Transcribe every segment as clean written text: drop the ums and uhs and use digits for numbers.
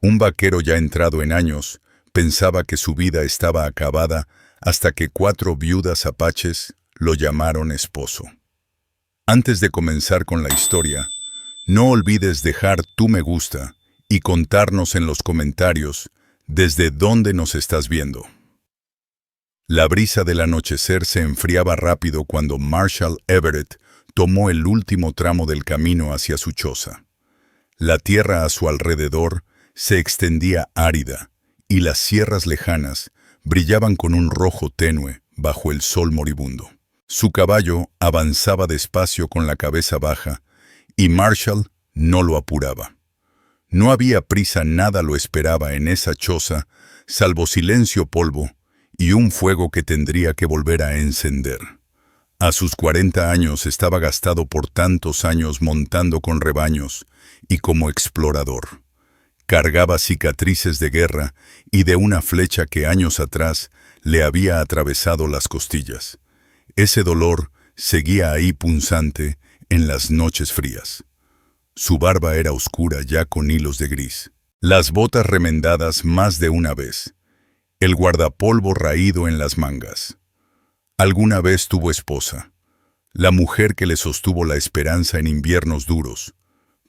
Un vaquero ya entrado en años pensaba que su vida estaba acabada hasta que 4 viudas apaches lo llamaron esposo. Antes de comenzar con la historia, no olvides dejar tu me gusta y contarnos en los comentarios desde dónde nos estás viendo. La brisa del anochecer se enfriaba rápido cuando Marshall Everett tomó el último tramo del camino hacia su choza. La tierra a su alrededor se extendía árida y las sierras lejanas brillaban con un rojo tenue bajo el sol moribundo. Su caballo avanzaba despacio con la cabeza baja y Marshall no lo apuraba. No había prisa, nada lo esperaba en esa choza, salvo silencio, polvo y un fuego que tendría que volver a encender. A sus 40 años estaba gastado por tantos años montando con rebaños y como explorador. Cargaba cicatrices de guerra y de una flecha que años atrás le había atravesado las costillas. Ese dolor seguía ahí punzante en las noches frías. Su barba era oscura ya con hilos de gris. Las botas remendadas más de una vez. El guardapolvo raído en las mangas. Alguna vez tuvo esposa, la mujer que le sostuvo la esperanza en inviernos duros,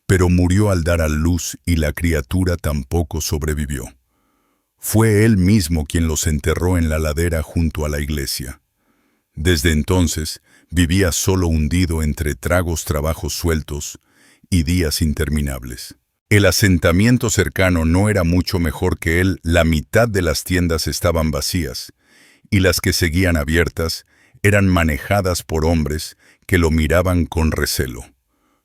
pero murió al dar a luz y la criatura tampoco sobrevivió. Fue él mismo quien los enterró en la ladera junto a la iglesia. Desde entonces vivía solo hundido entre trabajos sueltos y días interminables. El asentamiento cercano no era mucho mejor que él, la mitad de las tiendas estaban vacías, y las que seguían abiertas eran manejadas por hombres que lo miraban con recelo.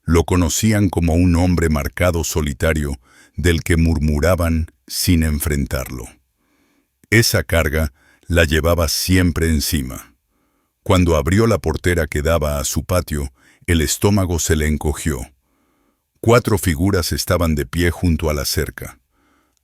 Lo conocían como un hombre marcado solitario del que murmuraban sin enfrentarlo. Esa carga la llevaba siempre encima. Cuando abrió la portera que daba a su patio, el estómago se le encogió. 4 figuras estaban de pie junto a la cerca.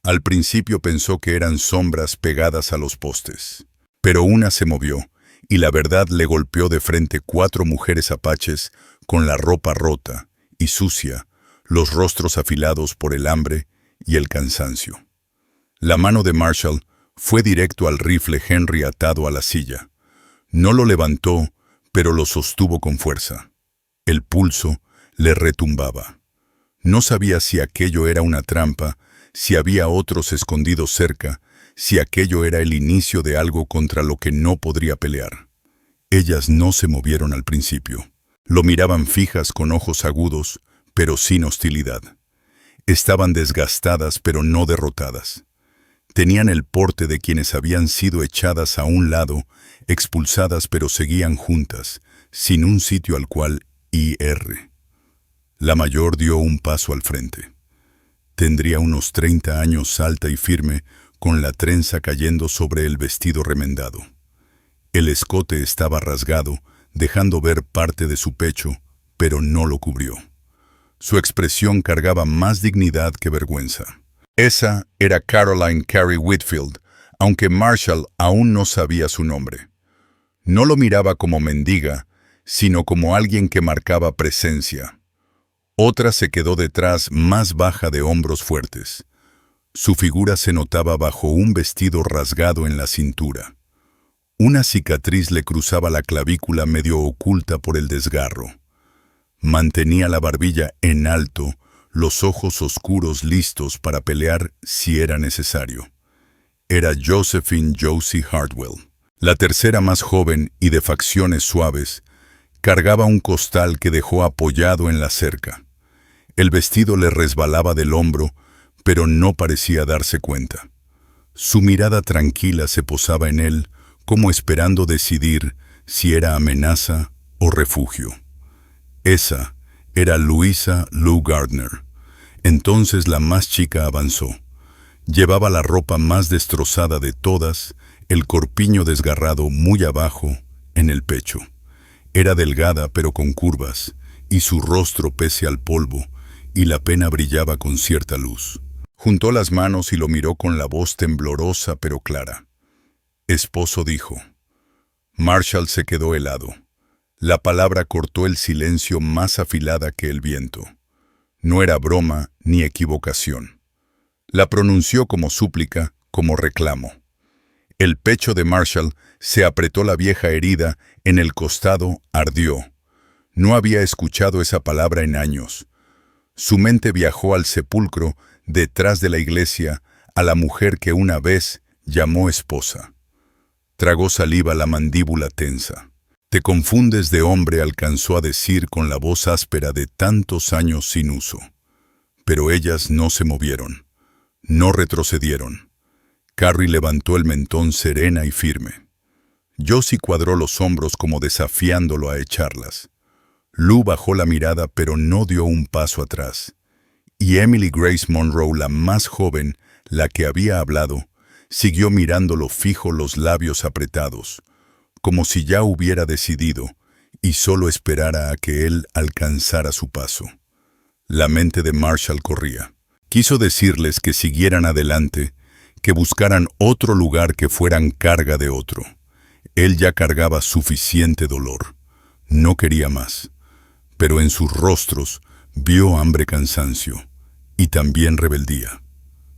Al principio pensó que eran sombras pegadas a los postes. Pero una se movió, y la verdad le golpeó de frente. 4 mujeres apaches con la ropa rota y sucia, los rostros afilados por el hambre y el cansancio. La mano de Marshall fue directo al rifle Henry atado a la silla. No lo levantó, pero lo sostuvo con fuerza. El pulso le retumbaba. No sabía si aquello era una trampa, si había otros escondidos cerca, si aquello era el inicio de algo contra lo que no podría pelear. Ellas no se movieron al principio. Lo miraban fijas con ojos agudos, pero sin hostilidad. Estaban desgastadas, pero no derrotadas. Tenían el porte de quienes habían sido echadas a un lado, expulsadas, pero seguían juntas, sin un sitio al cual ir. La mayor dio un paso al frente. Tendría unos 30 años, alta y firme, con la trenza cayendo sobre el vestido remendado. El escote estaba rasgado, dejando ver parte de su pecho, pero no lo cubrió. Su expresión cargaba más dignidad que vergüenza. Esa era Caroline Carey Whitfield, aunque Marshall aún no sabía su nombre. No lo miraba como mendiga, sino como alguien que marcaba presencia. Otra se quedó detrás, más baja, de hombros fuertes. Su figura se notaba bajo un vestido rasgado en la cintura. Una cicatriz le cruzaba la clavícula medio oculta por el desgarro. Mantenía la barbilla en alto, los ojos oscuros listos para pelear si era necesario. Era Josephine Josie Hartwell. La tercera, más joven y de facciones suaves, cargaba un costal que dejó apoyado en la cerca. El vestido le resbalaba del hombro, pero no parecía darse cuenta. Su mirada tranquila se posaba en él, como esperando decidir si era amenaza o refugio. Esa era Louisa Lou Gardner. Entonces la más chica avanzó. Llevaba la ropa más destrozada de todas, el corpiño desgarrado muy abajo, en el pecho. Era delgada pero con curvas, y su rostro pese al polvo, y la pena brillaba con cierta luz. Juntó las manos y lo miró con la voz temblorosa pero clara. Esposo, dijo. Marshall se quedó helado. La palabra cortó el silencio más afilada que el viento. No era broma ni equivocación. La pronunció como súplica, como reclamo. El pecho de Marshall se apretó, la vieja herida en el costado ardió. No había escuchado esa palabra en años. Su mente viajó al sepulcro detrás de la iglesia, a la mujer que una vez llamó esposa. Tragó saliva, la mandíbula tensa. «Te confundes de hombre», alcanzó a decir con la voz áspera de tantos años sin uso. Pero ellas no se movieron, no retrocedieron. Carrie levantó el mentón serena y firme. Josie cuadró los hombros como desafiándolo a echarlas. Lou bajó la mirada pero no dio un paso atrás. Y Emily Grace Monroe, la más joven, la que había hablado, siguió mirándolo fijo, los labios apretados, como si ya hubiera decidido y solo esperara a que él alcanzara su paso. La mente de Marshall corría. Quiso decirles que siguieran adelante, que buscaran otro lugar, que fueran carga de otro. Él ya cargaba suficiente dolor. No quería más. Pero en sus rostros vio hambre, cansancio y también rebeldía.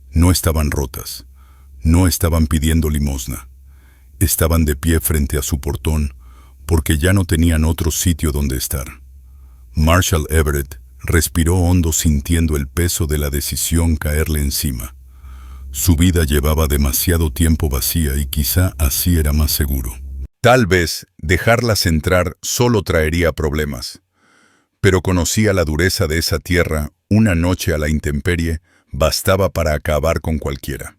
No estaban rotas. No estaban pidiendo limosna. Estaban de pie frente a su portón porque ya no tenían otro sitio donde estar. Marshall Everett respiró hondo, sintiendo el peso de la decisión caerle encima. Su vida llevaba demasiado tiempo vacía y quizá así era más seguro. Tal vez dejarlas entrar solo traería problemas. Pero conocía la dureza de esa tierra. Una noche a la intemperie bastaba para acabar con cualquiera.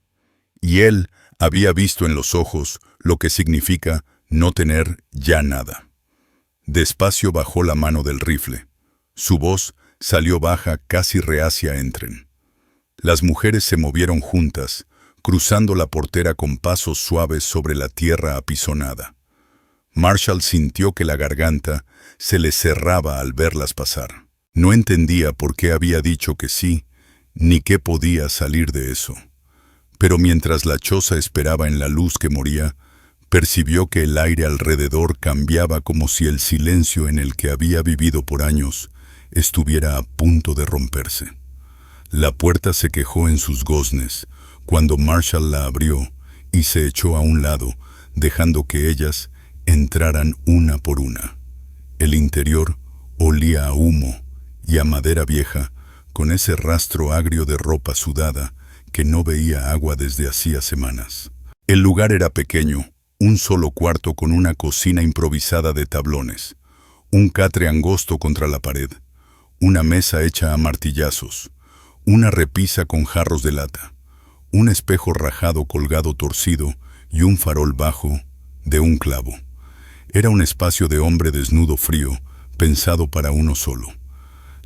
Y él había visto en los ojos lo que significa no tener ya nada. Despacio bajó la mano del rifle. Su voz salió baja, casi reacia. «Entren». Las mujeres se movieron juntas, cruzando la portera con pasos suaves sobre la tierra apisonada. Marshall sintió que la garganta se le cerraba al verlas pasar. No entendía por qué había dicho que sí, ni qué podía salir de eso. Pero mientras la choza esperaba en la luz que moría, percibió que el aire alrededor cambiaba, como si el silencio en el que había vivido por años estuviera a punto de romperse. La puerta se quejó en sus goznes cuando Marshall la abrió y se echó a un lado, dejando que ellas entraran una por una. El interior olía a humo y a madera vieja, con ese rastro agrio de ropa sudada que no veía agua desde hacía semanas. El lugar era pequeño, un solo cuarto con una cocina improvisada de tablones, un catre angosto contra la pared, una mesa hecha a martillazos, una repisa con jarros de lata, un espejo rajado colgado torcido y un farol bajo de un clavo. Era un espacio de hombre desnudo frío, pensado para uno solo.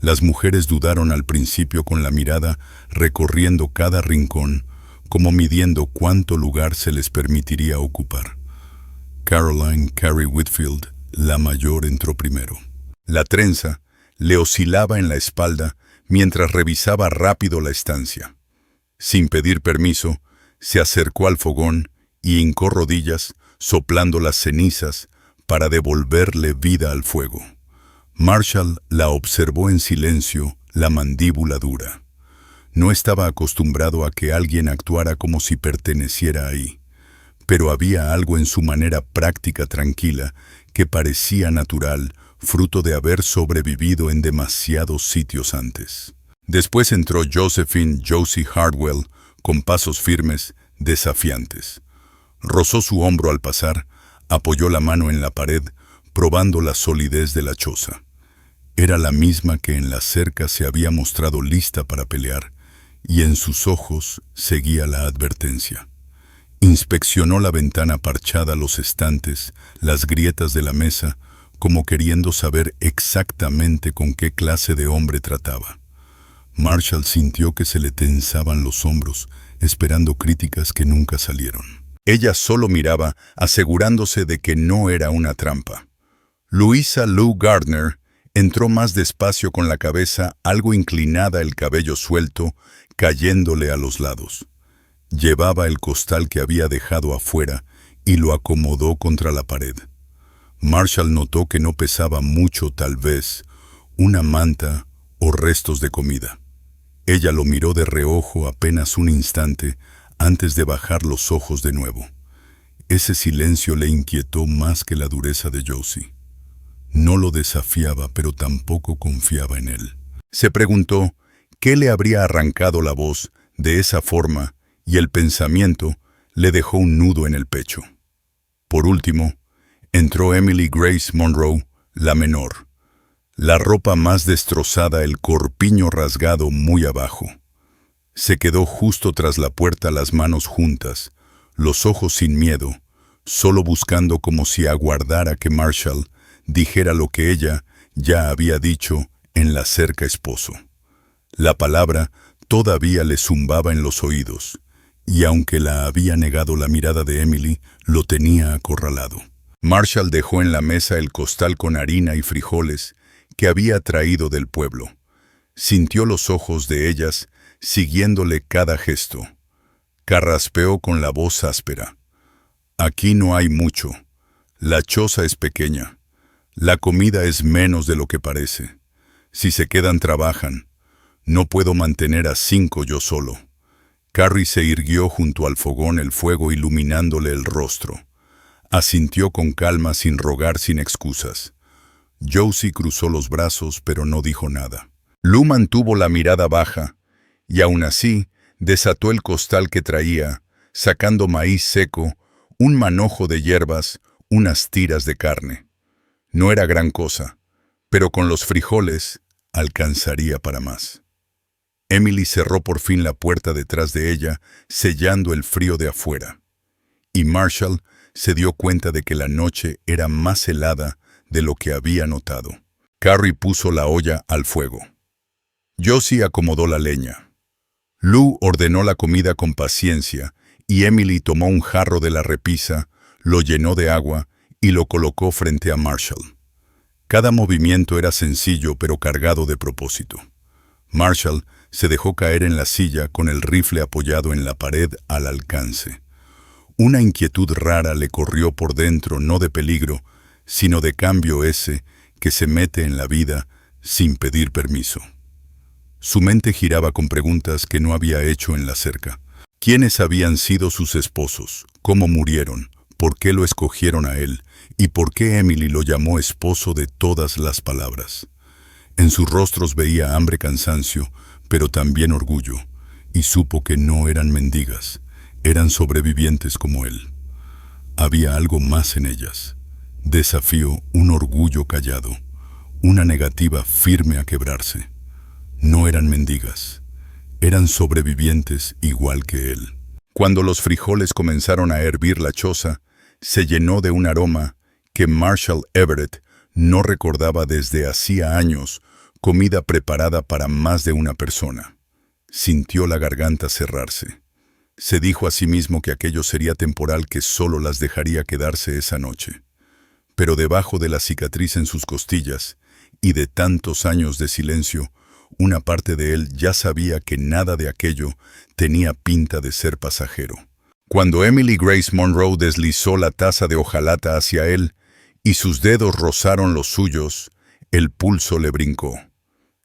Las mujeres dudaron al principio, con la mirada recorriendo cada rincón, como midiendo cuánto lugar se les permitiría ocupar. Caroline Carey Whitfield, la mayor, entró primero. La trenza le oscilaba en la espalda mientras revisaba rápido la estancia. Sin pedir permiso, se acercó al fogón y hincó rodillas, soplando las cenizas para devolverle vida al fuego. Marshall la observó en silencio, la mandíbula dura. No estaba acostumbrado a que alguien actuara como si perteneciera ahí, pero había algo en su manera práctica, tranquila, que parecía natural, fruto de haber sobrevivido en demasiados sitios antes. Después entró Josephine Josie Hardwell, con pasos firmes, desafiantes. Rozó su hombro al pasar, apoyó la mano en la pared, probando la solidez de la choza. Era la misma que en la cerca se había mostrado lista para pelear, y en sus ojos seguía la advertencia. Inspeccionó la ventana parchada, los estantes, las grietas de la mesa, como queriendo saber exactamente con qué clase de hombre trataba. Marshall sintió que se le tensaban los hombros, esperando críticas que nunca salieron. Ella solo miraba, asegurándose de que no era una trampa. Louisa Lou Gardner entró más despacio, con la cabeza algo inclinada, el cabello suelto, cayéndole a los lados. Llevaba el costal que había dejado afuera y lo acomodó contra la pared. Marshall notó que no pesaba mucho, tal vez una manta o restos de comida. Ella lo miró de reojo apenas un instante antes de bajar los ojos de nuevo. Ese silencio le inquietó más que la dureza de Josie. No lo desafiaba, pero tampoco confiaba en él. Se preguntó qué le habría arrancado la voz de esa forma, y el pensamiento le dejó un nudo en el pecho. Por último, entró Emily Grace Monroe, la menor. La ropa más destrozada, el corpiño rasgado muy abajo. Se quedó justo tras la puerta, las manos juntas, los ojos sin miedo, solo buscando, como si aguardara que Marshall dijera lo que ella ya había dicho en la cerca esposo. La palabra todavía le zumbaba en los oídos, y aunque la había negado la mirada de Emily, lo tenía acorralado. Marshall dejó en la mesa el costal con harina y frijoles que había traído del pueblo. Sintió los ojos de ellas siguiéndole cada gesto. Carraspeó con la voz áspera. Aquí no hay mucho. La choza es pequeña. La comida es menos de lo que parece. Si se quedan, trabajan. No puedo mantener a 5 yo solo. Carrie se irguió junto al fogón, el fuego iluminándole el rostro. Asintió con calma, sin rogar, sin excusas. Josie cruzó los brazos, pero no dijo nada. Lou mantuvo la mirada baja, y aún así desató el costal que traía, sacando maíz seco, un manojo de hierbas, unas tiras de carne. No era gran cosa, pero con los frijoles alcanzaría para más. Emily cerró por fin la puerta detrás de ella, sellando el frío de afuera. Y Marshall se dio cuenta de que la noche era más helada de lo que había notado. Carrie puso la olla al fuego. Josie acomodó la leña. Lou ordenó la comida con paciencia, y Emily tomó un jarro de la repisa, lo llenó de agua y lo colocó frente a Marshall. Cada movimiento era sencillo pero cargado de propósito. Marshall se dejó caer en la silla con el rifle apoyado en la pared al alcance. Una inquietud rara le corrió por dentro, no de peligro, sino de cambio ese que se mete en la vida sin pedir permiso. Su mente giraba con preguntas que no había hecho en la cerca. ¿Quiénes habían sido sus esposos? ¿Cómo murieron? ¿Por qué lo escogieron a él? ¿Y por qué Emily lo llamó esposo de todas las palabras? En sus rostros veía hambre, cansancio, pero también orgullo, y supo que no eran mendigas, eran sobrevivientes como él. Había algo más en ellas. Desafío, un orgullo callado, una negativa firme a quebrarse. No eran mendigas, eran sobrevivientes igual que él. Cuando los frijoles comenzaron a hervir, la choza se llenó de un aroma que Marshall Everett no recordaba desde hacía años, comida preparada para más de una persona. Sintió la garganta cerrarse. Se dijo a sí mismo que aquello sería temporal, que solo las dejaría quedarse esa noche. Pero debajo de la cicatriz en sus costillas y de tantos años de silencio, una parte de él ya sabía que nada de aquello tenía pinta de ser pasajero. Cuando Emily Grace Monroe deslizó la taza de hojalata hacia él y sus dedos rozaron los suyos, el pulso le brincó.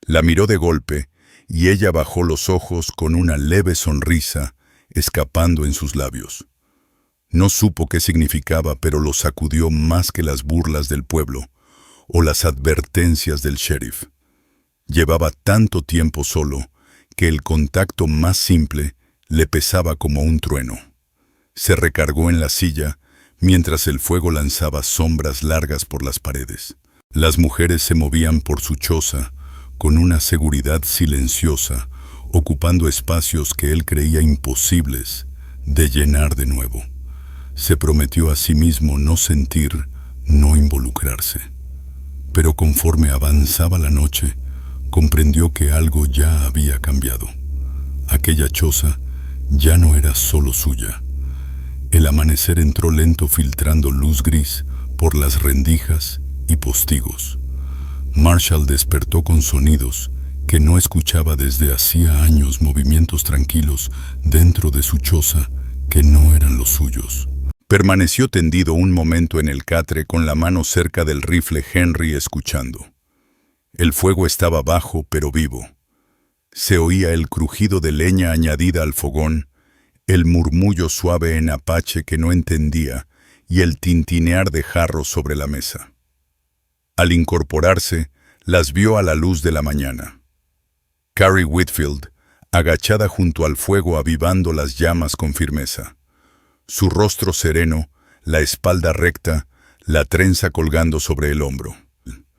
La miró de golpe y ella bajó los ojos con una leve sonrisa escapando en sus labios. No supo qué significaba, pero lo sacudió más que las burlas del pueblo o las advertencias del sheriff. Llevaba tanto tiempo solo que el contacto más simple le pesaba como un trueno. Se recargó en la silla mientras el fuego lanzaba sombras largas por las paredes. Las mujeres se movían por su choza con una seguridad silenciosa, ocupando espacios que él creía imposibles de llenar de nuevo. Se prometió a sí mismo no sentir, no involucrarse. Pero conforme avanzaba la noche, comprendió que algo ya había cambiado. Aquella choza ya no era solo suya. El amanecer entró lento, filtrando luz gris por las rendijas y postigos. Marshall despertó con sonidos que no escuchaba desde hacía años, movimientos tranquilos dentro de su choza que no eran los suyos. Permaneció tendido un momento en el catre con la mano cerca del rifle Henry, escuchando. El fuego estaba bajo pero vivo. Se oía el crujido de leña añadida al fogón, el murmullo suave en apache que no entendía y el tintinear de jarros sobre la mesa. Al incorporarse, las vio a la luz de la mañana. Carrie Whitfield, agachada junto al fuego avivando las llamas con firmeza. Su rostro sereno, la espalda recta, la trenza colgando sobre el hombro.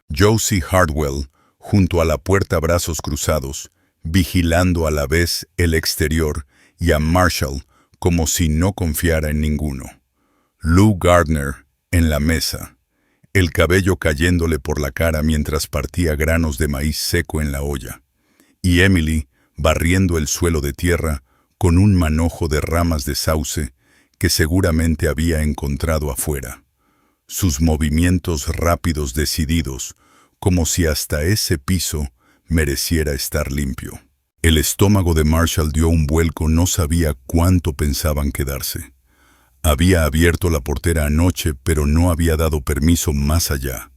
Josie Hardwell, junto a la puerta brazos cruzados, vigilando a la vez el exterior y a Marshall como si no confiara en ninguno. Lou Gardner, en la mesa, el cabello cayéndole por la cara mientras partía granos de maíz seco en la olla, y Emily barriendo el suelo de tierra con un manojo de ramas de sauce que seguramente había encontrado afuera. Sus movimientos rápidos decididos, como si hasta ese piso mereciera estar limpio. El estómago de Marshall dio un vuelco, no sabía cuánto pensaban quedarse. Había abierto la portera anoche, pero no había dado permiso más allá.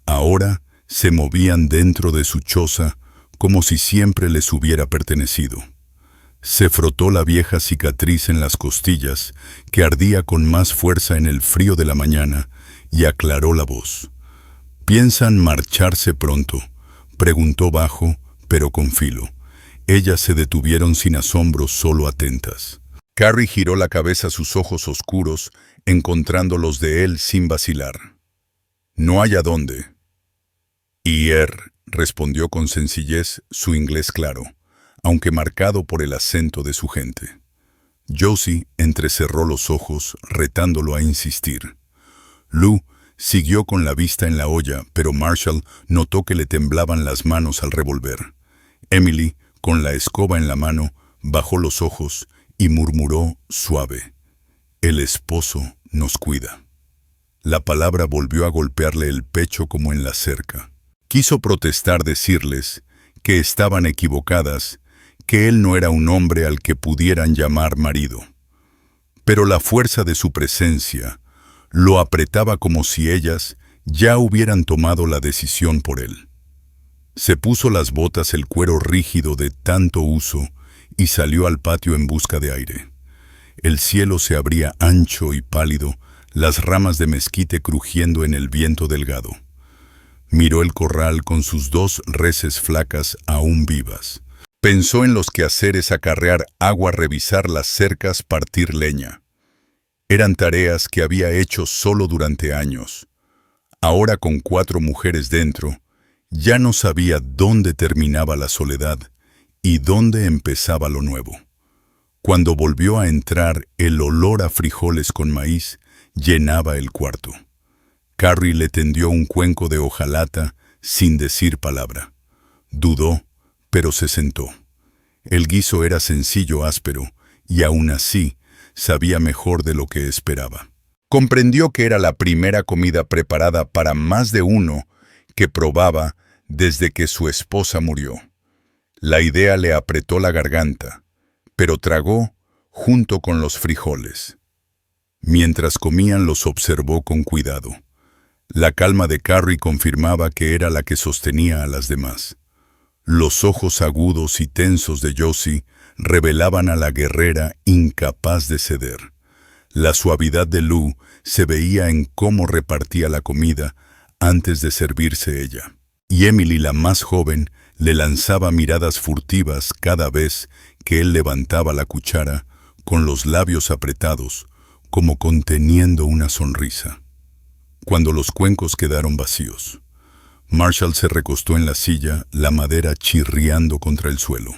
Ahora se movían dentro de su choza como si siempre les hubiera pertenecido. Se frotó la vieja cicatriz en las costillas, que ardía con más fuerza en el frío de la mañana, y aclaró la voz. «¿Piensan marcharse pronto?», preguntó bajo, pero con filo. Ellas se detuvieron sin asombro, solo atentas. Carrie giró la cabeza, sus ojos oscuros, encontrando los de él sin vacilar. «No hay a dónde». Respondió con sencillez, su inglés claro, aunque marcado por el acento de su gente. Josie entrecerró los ojos, retándolo a insistir. Lou siguió con la vista en la olla, pero Marshall notó que le temblaban las manos al revolver. Emily, con la escoba en la mano, bajó los ojos y murmuró suave: «El esposo nos cuida». La palabra volvió a golpearle el pecho como en la cerca. Quiso protestar, decirles que estaban equivocadas, que él no era un hombre al que pudieran llamar marido. Pero la fuerza de su presencia lo apretaba como si ellas ya hubieran tomado la decisión por él. Se puso las botas, el cuero rígido de tanto uso, y salió al patio en busca de aire. El cielo se abría ancho y pálido, las ramas de mezquite crujiendo en el viento delgado. Miró el corral con sus 2 reses flacas aún vivas. Pensó en los quehaceres: acarrear agua, revisar las cercas, partir leña. Eran tareas que había hecho solo durante años. Ahora, con 4 mujeres dentro, ya no sabía dónde terminaba la soledad y dónde empezaba lo nuevo. Cuando volvió a entrar, el olor a frijoles con maíz llenaba el cuarto. Carrie le tendió un cuenco de hojalata sin decir palabra. Dudó, pero se sentó. El guiso era sencillo, áspero, y aún así sabía mejor de lo que esperaba. Comprendió que era la primera comida preparada para más de uno que probaba desde que su esposa murió. La idea le apretó la garganta, pero tragó junto con los frijoles. Mientras comían, los observó con cuidado. La calma de Carrie confirmaba que era la que sostenía a las demás. Los ojos agudos y tensos de Josie revelaban a la guerrera incapaz de ceder. La suavidad de Lou se veía en cómo repartía la comida antes de servirse ella. Y Emily, la más joven, le lanzaba miradas furtivas cada vez que él levantaba la cuchara, con los labios apretados, como conteniendo una sonrisa. Cuando los cuencos quedaron vacíos, Marshall se recostó en la silla, la madera chirriando contra el suelo.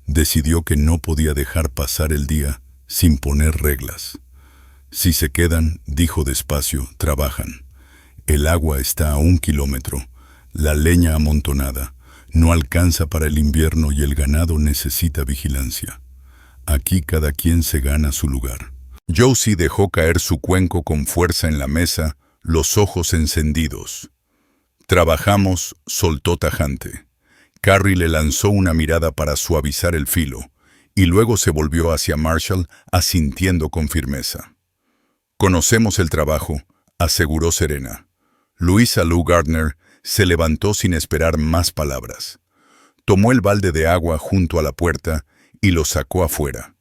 Decidió que no podía dejar pasar el día sin poner reglas. «Si se quedan», dijo despacio, «trabajan. El agua está a 1 kilómetro, la leña amontonada, no alcanza para el invierno y el ganado necesita vigilancia. Aquí cada quien se gana su lugar». Josie dejó caer su cuenco con fuerza en la mesa, los ojos encendidos. «Trabajamos», soltó tajante. Carrie le lanzó una mirada para suavizar el filo, y luego se volvió hacia Marshall, asintiendo con firmeza. «Conocemos el trabajo», aseguró serena. Louisa Lou Gardner se levantó sin esperar más palabras. Tomó el balde de agua junto a la puerta y lo sacó afuera.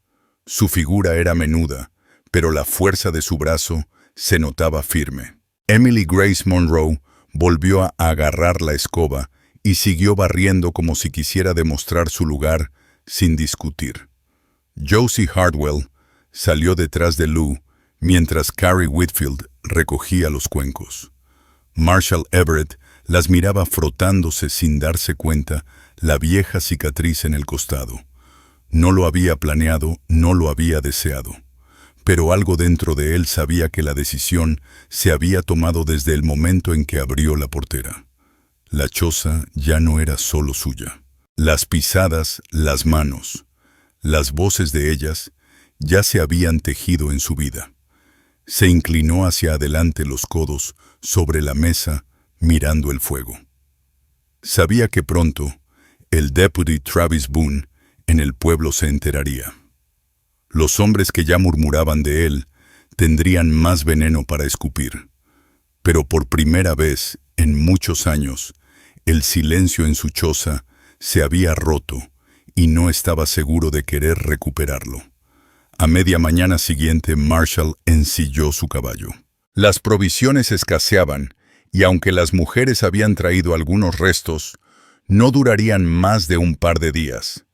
Su figura era menuda, pero la fuerza de su brazo se notaba firme. Emily Grace Monroe volvió a agarrar la escoba y siguió barriendo como si quisiera demostrar su lugar sin discutir. Josie Hartwell salió detrás de Lou mientras Carrie Whitfield recogía los cuencos. Marshall Everett las miraba frotándose sin darse cuenta la vieja cicatriz en el costado. No lo había planeado, no lo había deseado. Pero algo dentro de él sabía que la decisión se había tomado desde el momento en que abrió la portera. La choza ya no era solo suya. Las pisadas, las manos, las voces de ellas ya se habían tejido en su vida. Se inclinó hacia adelante los codos sobre la mesa, mirando el fuego. Sabía que pronto el deputy Travis Boone en el pueblo se enteraría. Los hombres que ya murmuraban de él tendrían más veneno para escupir. Pero por primera vez en muchos años, el silencio en su choza se había roto y no estaba seguro de querer recuperarlo. A media mañana siguiente, Marshall ensilló su caballo. Las provisiones escaseaban y aunque las mujeres habían traído algunos restos, no durarían más de un par de días.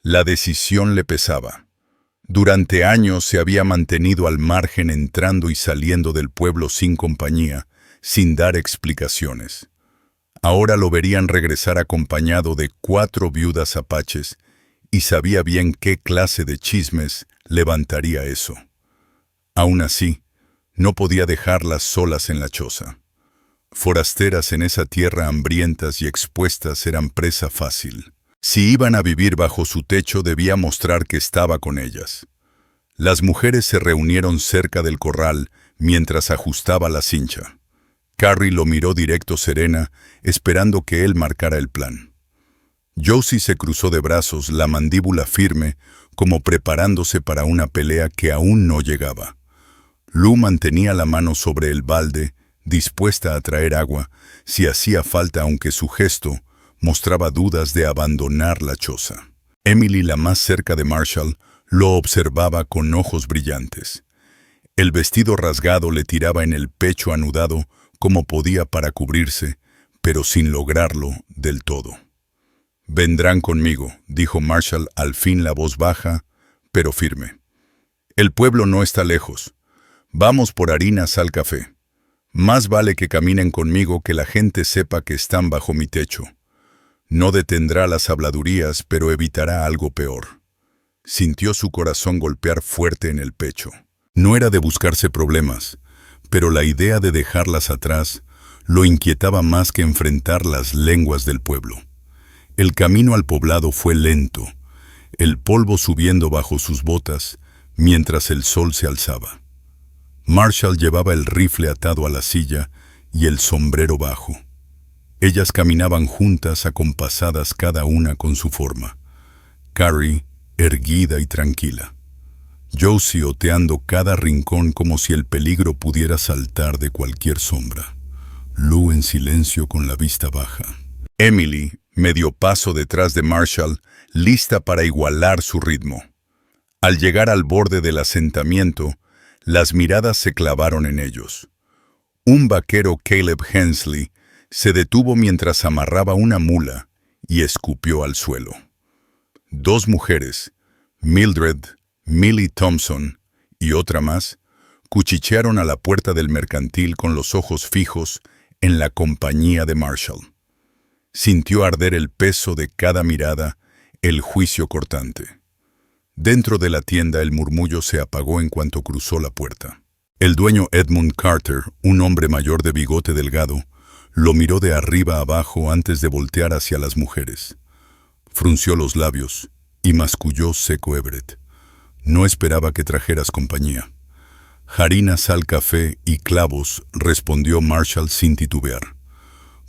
La decisión le pesaba. Durante años se había mantenido al margen entrando y saliendo del pueblo sin compañía, sin dar explicaciones. Ahora lo verían regresar acompañado de 4 viudas apaches y sabía bien qué clase de chismes levantaría eso. Aún así, no podía dejarlas solas en la choza. Forasteras en esa tierra hambrientas y expuestas eran presa fácil. Si iban a vivir bajo su techo debía mostrar que estaba con ellas. Las mujeres se reunieron cerca del corral mientras ajustaba la cincha. Carrie lo miró directo serena, esperando que él marcara el plan. Josie se cruzó de brazos, la mandíbula firme, como preparándose para una pelea que aún no llegaba. Lou mantenía la mano sobre el balde, dispuesta a traer agua, si hacía falta, aunque su gesto mostraba dudas de abandonar la choza. Emily, la más cerca de Marshall, lo observaba con ojos brillantes. El vestido rasgado le tiraba en el pecho anudado como podía para cubrirse, pero sin lograrlo del todo. «Vendrán conmigo», dijo Marshall, al fin la voz baja, pero firme. «El pueblo no está lejos. Vamos por harina, sal, café. Más vale que caminen conmigo, que la gente sepa que están bajo mi techo. No detendrá las habladurías, pero evitará algo peor». Sintió su corazón golpear fuerte en el pecho. No era de buscarse problemas, pero la idea de dejarlas atrás lo inquietaba más que enfrentar las lenguas del pueblo. El camino al poblado fue lento, el polvo subiendo bajo sus botas mientras el sol se alzaba. Marshall llevaba el rifle atado a la silla y el sombrero bajo. Ellas caminaban juntas, acompasadas cada una con su forma. Carrie, erguida y tranquila. Josie oteando cada rincón como si el peligro pudiera saltar de cualquier sombra. Lou en silencio con la vista baja. Emily, medio paso detrás de Marshall, lista para igualar su ritmo. Al llegar al borde del asentamiento, las miradas se clavaron en ellos. Un vaquero, Caleb Hensley, se detuvo mientras amarraba una mula y escupió al suelo. 2 mujeres, Mildred, Millie Thompson y otra más, cuchichearon a la puerta del mercantil con los ojos fijos en la compañía de Marshall. Sintió arder el peso de cada mirada, el juicio cortante. Dentro de la tienda el murmullo se apagó en cuanto cruzó la puerta. El dueño Edmund Carter, un hombre mayor de bigote delgado, lo miró de arriba abajo antes de voltear hacia las mujeres. Frunció los labios y masculló seco. Everett. No esperaba que trajeras compañía. Harina, sal, café y clavos, respondió Marshall sin titubear.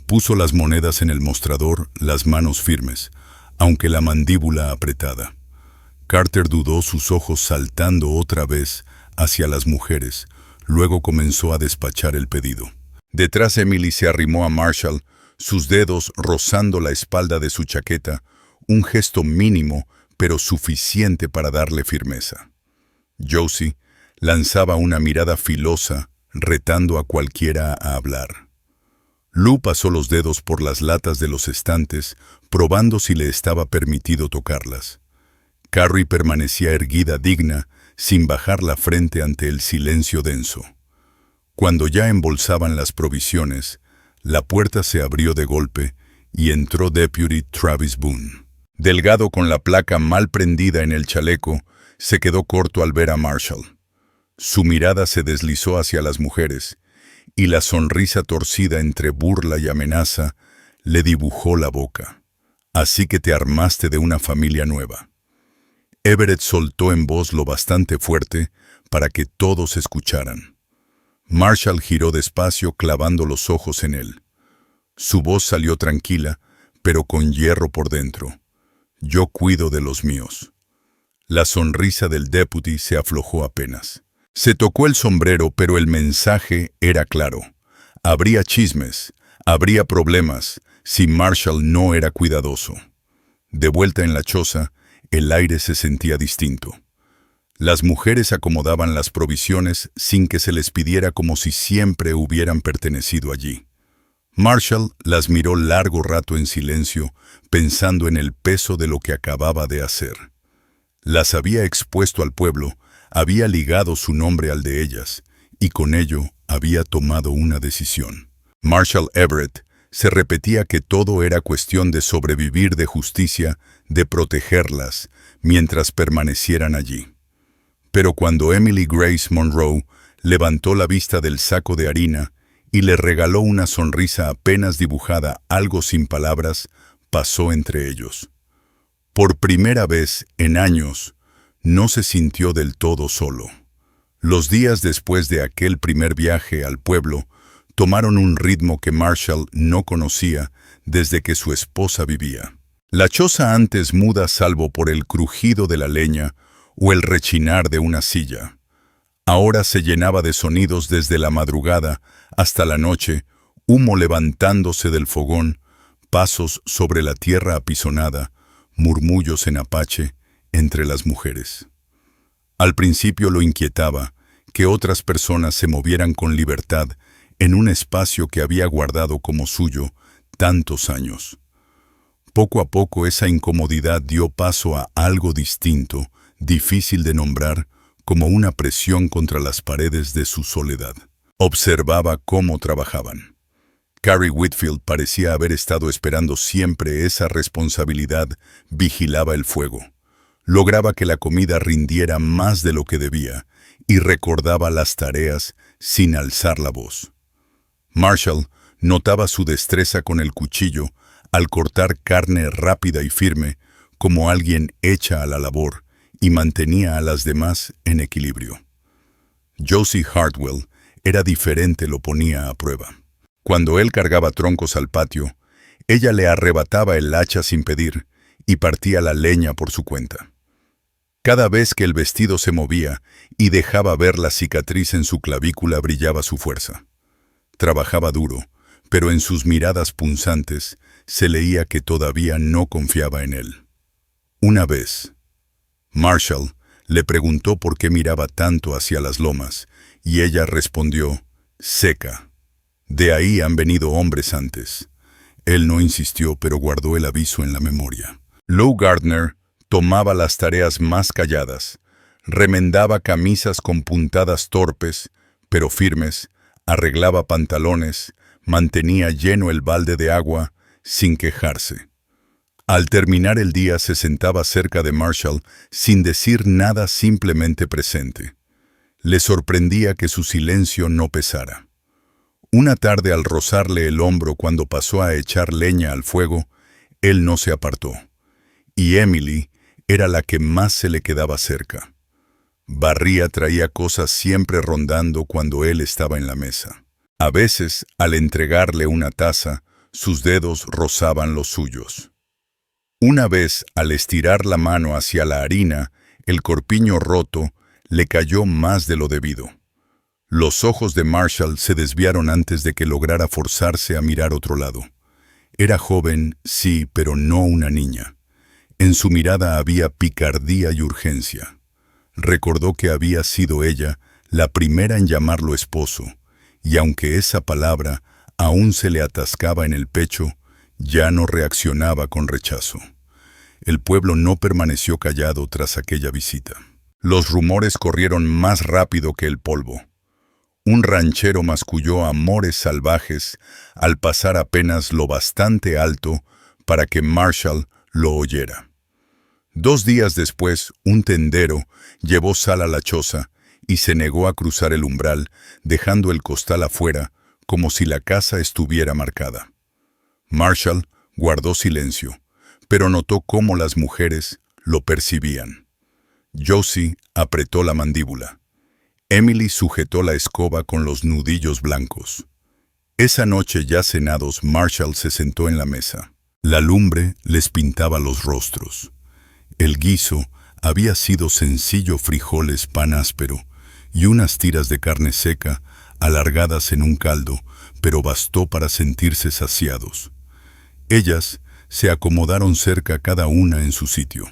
Puso las monedas en el mostrador, las manos firmes, aunque la mandíbula apretada. Carter dudó, sus ojos saltando otra vez hacia las mujeres, luego comenzó a despachar el pedido. Detrás Emily se arrimó a Marshall, sus dedos rozando la espalda de su chaqueta, un gesto mínimo pero suficiente para darle firmeza. Josie lanzaba una mirada filosa, retando a cualquiera a hablar. Lou pasó los dedos por las latas de los estantes, probando si le estaba permitido tocarlas. Carrie permanecía erguida digna, sin bajar la frente ante el silencio denso. Cuando ya embolsaban las provisiones, la puerta se abrió de golpe y entró Deputy Travis Boone. Delgado con la placa mal prendida en el chaleco, se quedó corto al ver a Marshall. Su mirada se deslizó hacia las mujeres, y la sonrisa torcida entre burla y amenaza le dibujó la boca. Así que te armaste de una familia nueva. Everett soltó en voz lo bastante fuerte para que todos escucharan. Marshall giró despacio clavando los ojos en él. Su voz salió tranquila, pero con hierro por dentro. Yo cuido de los míos. La sonrisa del deputy se aflojó apenas. Se tocó el sombrero, pero el mensaje era claro. Habría chismes, habría problemas, si Marshall no era cuidadoso. De vuelta en la choza, el aire se sentía distinto. Las mujeres acomodaban las provisiones sin que se les pidiera, como si siempre hubieran pertenecido allí. Marshall las miró largo rato en silencio, pensando en el peso de lo que acababa de hacer. Las había expuesto al pueblo, había ligado su nombre al de ellas, y con ello había tomado una decisión. Marshall Everett se repetía que todo era cuestión de sobrevivir, de justicia, de protegerlas, mientras permanecieran allí. Pero cuando Emily Grace Monroe levantó la vista del saco de harina y le regaló una sonrisa apenas dibujada, algo sin palabras, pasó entre ellos. Por primera vez en años, no se sintió del todo solo. Los días después de aquel primer viaje al pueblo, tomaron un ritmo que Marshall no conocía desde que su esposa vivía. La choza, antes muda salvo por el crujido de la leña o el rechinar de una silla, ahora se llenaba de sonidos desde la madrugada hasta la noche, humo levantándose del fogón, pasos sobre la tierra apisonada, murmullos en apache entre las mujeres. Al principio lo inquietaba que otras personas se movieran con libertad en un espacio que había guardado como suyo tantos años. Poco a poco esa incomodidad dio paso a algo distinto, difícil de nombrar, como una presión contra las paredes de su soledad. Observaba cómo trabajaban. Carrie Whitfield parecía haber estado esperando siempre esa responsabilidad, vigilaba el fuego. Lograba que la comida rindiera más de lo que debía y recordaba las tareas sin alzar la voz. Marshall notaba su destreza con el cuchillo al cortar carne rápida y firme, como alguien hecha a la labor, y mantenía a las demás en equilibrio. Josie Hartwell era diferente, lo ponía a prueba. Cuando él cargaba troncos al patio, ella le arrebataba el hacha sin pedir y partía la leña por su cuenta. Cada vez que el vestido se movía y dejaba ver la cicatriz en su clavícula, brillaba su fuerza. Trabajaba duro, pero en sus miradas punzantes se leía que todavía no confiaba en él. Una vez, Marshall le preguntó por qué miraba tanto hacia las lomas, y ella respondió, seca. De ahí han venido hombres antes. Él no insistió, pero guardó el aviso en la memoria. Lou Gardner tomaba las tareas más calladas, remendaba camisas con puntadas torpes, pero firmes, arreglaba pantalones, mantenía lleno el balde de agua, sin quejarse. Al terminar el día se sentaba cerca de Marshall sin decir nada, simplemente presente. Le sorprendía que su silencio no pesara. Una tarde, al rozarle el hombro cuando pasó a echar leña al fuego, él no se apartó. Y Emily era la que más se le quedaba cerca. Barría, traía cosas siempre rondando cuando él estaba en la mesa. A veces, al entregarle una taza, sus dedos rozaban los suyos. Una vez, al estirar la mano hacia la harina, el corpiño roto le cayó más de lo debido. Los ojos de Marshall se desviaron antes de que lograra forzarse a mirar otro lado. Era joven, sí, pero no una niña. En su mirada había picardía y urgencia. Recordó que había sido ella la primera en llamarlo esposo, y aunque esa palabra aún se le atascaba en el pecho, ya no reaccionaba con rechazo. El pueblo no permaneció callado tras aquella visita. Los rumores corrieron más rápido que el polvo. Un ranchero masculló amores salvajes al pasar apenas lo bastante alto para que Marshall lo oyera. 2 días después, un tendero llevó sal a la choza y se negó a cruzar el umbral, dejando el costal afuera, como si la casa estuviera marcada. Marshall guardó silencio, pero notó cómo las mujeres lo percibían. Josie apretó la mandíbula. Emily sujetó la escoba con los nudillos blancos. Esa noche, ya cenados, Marshall se sentó en la mesa. La lumbre les pintaba los rostros. El guiso había sido sencillo: frijoles, pan áspero y unas tiras de carne seca alargadas en un caldo, pero bastó para sentirse saciados. Ellas se acomodaron cerca cada una en su sitio.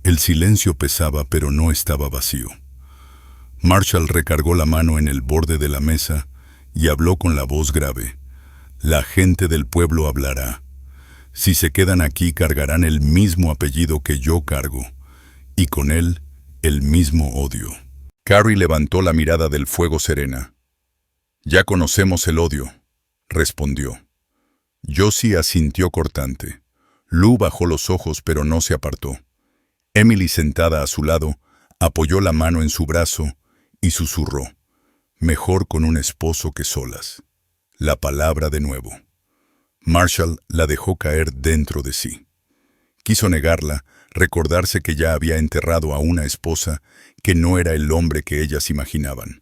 El silencio pesaba, pero no estaba vacío. Marshall recargó la mano en el borde de la mesa y habló con la voz grave. La gente del pueblo hablará. Si se quedan aquí, cargarán el mismo apellido que yo cargo, y con él el mismo odio. Carrie levantó la mirada del fuego serena. Ya conocemos el odio, respondió. Josie asintió cortante. Lou bajó los ojos, pero no se apartó. Emily, sentada a su lado, apoyó la mano en su brazo y susurró: mejor con un esposo que solas. La palabra de nuevo. Marshall la dejó caer dentro de sí. Quiso negarla, recordarse que ya había enterrado a una esposa, que no era el hombre que ellas imaginaban.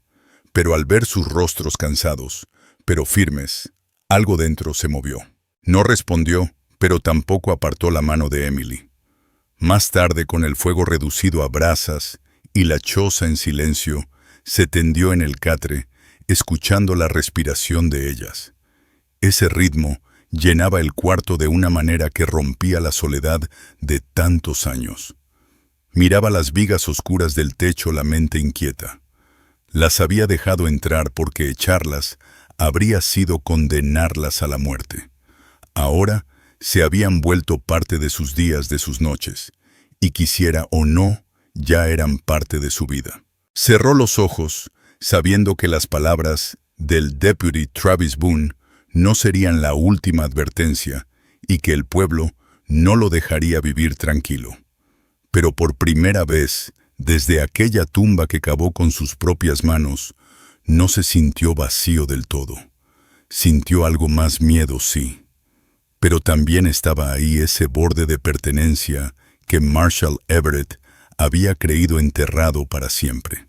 Pero al ver sus rostros cansados, pero firmes, algo dentro se movió. No respondió, pero tampoco apartó la mano de Emily. Más tarde, con el fuego reducido a brasas y la choza en silencio, se tendió en el catre, escuchando la respiración de ellas. Ese ritmo llenaba el cuarto de una manera que rompía la soledad de tantos años. Miraba las vigas oscuras del techo, la mente inquieta. Las había dejado entrar porque echarlas habría sido condenarlas a la muerte. Ahora se habían vuelto parte de sus días, de sus noches, y quisiera o no, ya eran parte de su vida. Cerró los ojos, sabiendo que las palabras del Deputy Travis Boone no serían la última advertencia y que el pueblo no lo dejaría vivir tranquilo. Pero por primera vez, desde aquella tumba que cavó con sus propias manos, no se sintió vacío del todo. Sintió algo más: miedo, sí. Pero también estaba ahí ese borde de pertenencia que Marshall Everett había creído enterrado para siempre.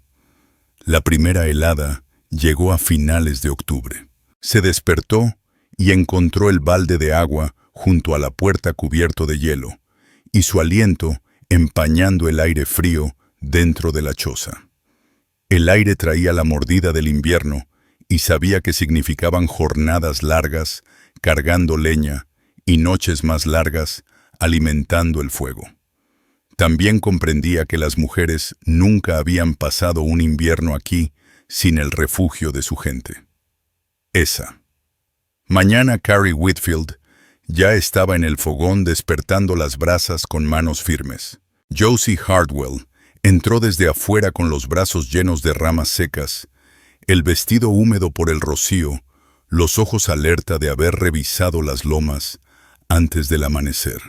La primera helada llegó a finales de octubre. Se despertó y encontró el balde de agua junto a la puerta cubierto de hielo, y su aliento empañando el aire frío dentro de la choza. El aire traía la mordida del invierno y sabía que significaban jornadas largas cargando leña y noches más largas alimentando el fuego. También comprendía que las mujeres nunca habían pasado un invierno aquí sin el refugio de su gente. Esa mañana, Carrie Whitfield ya estaba en el fogón despertando las brasas con manos firmes. Josie Hardwell entró desde afuera con los brazos llenos de ramas secas, el vestido húmedo por el rocío, los ojos alerta de haber revisado las lomas antes del amanecer.